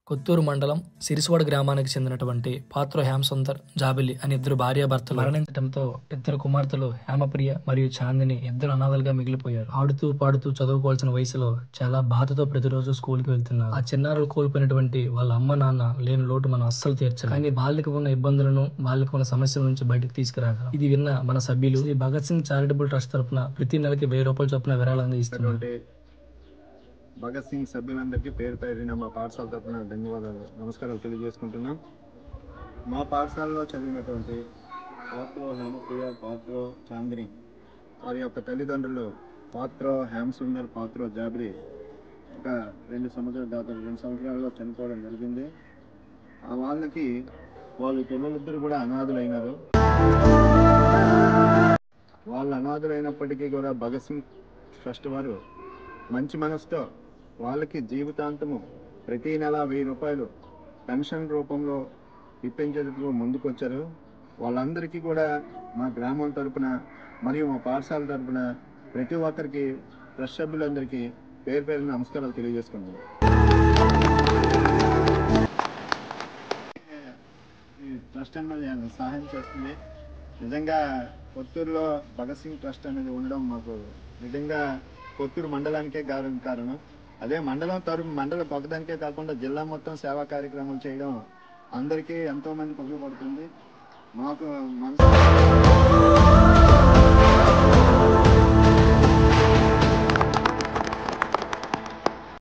కొత్తూరు మండలం సిరిసివాడ గ్రామానికి చెందినటువంటి పాత్రో హేమసుందర్ జాబిలి అనే ఇద్దరు భార్యాభర్తలు మరణించడంతో ఇద్దరు కుమార్తెలు హేమప్రియ మరియు చాందిని ఇద్దరు అనాథలుగా మిగిలిపోయారు. ఆడుతూ పాడుతూ చదువుకోవాల్సిన వయసులో చాలా బాధతో ప్రతిరోజు స్కూల్కి వెళ్తున్నారు. ఆ చిన్నారులు కోల్పోయినటువంటి వాళ్ళ అమ్మ నాన్న లేని లోటు మనం అస్సలు తీర్చలేం. కానీ బాలికకు ఉన్న ఇబ్బందులను బాలికకు ఉన్న సమస్యల నుంచి బయటకు తీసుకురాగలం. ఇది విన్న మన సభ్యులు శ్రీ భగత్ సింగ్ చారిటబుల్ ట్రస్ట్ తరపున ప్రతి నెలకి ₹1000 చొప్పున విరాళాలు అందిస్తున్నారు. భగత్ సింగ్ సభ్యులందరికీ పేరు పేరిన మా పాఠశాల తరఫున ధన్యవాదాలు నమస్కారాలు తెలియజేసుకుంటున్నాం. మా పాఠశాలలో చదివినటువంటి పాత్రో హేమప్రియ, పాత్రో చాందిని వారి యొక్క తల్లిదండ్రులు పాత్రో హేమసుందర్, పాత్రో జాబిలి ఒక 2 సంవత్సరాల్లో చనిపోవడం జరిగింది. వాళ్ళ పిల్లలిద్దరు కూడా అనాథులైనారు. వాళ్ళు అనాథులైనప్పటికీ కూడా భగత్ సింగ్ ట్రస్ట్ వారు మంచి మనసుతో వాళ్ళకి జీవితాంతము ప్రతి నెల ₹1000 పెన్షన్ రూపంలో ఇప్పించేందుకు ముందుకొచ్చారు. వాళ్ళందరికీ కూడా మా గ్రామం తరపున మరియు మా పాఠశాల తరపున ప్రతి ఒక్కరికి ట్రస్ట్ సభ్యులందరికీ పేరు పేరున నమస్కారాలు తెలియజేసుకున్నాను. ఈ ట్రస్ట్ అనేది సహాయం చేస్తుంది. నిజంగా కొత్తూరులో భగత్ సింగ్ ట్రస్ట్ అనేది ఉండడం మాకు నిజంగా కొత్తూరు మండలానికే కారణం. అదే మండలం పక్కదానికే కాకుండా జిల్లా మొత్తం సేవా కార్యక్రమాలు చేయడం అందరికీ ఎంతో మందికి ఉపయోగపడుతుంది. మాకు మనసు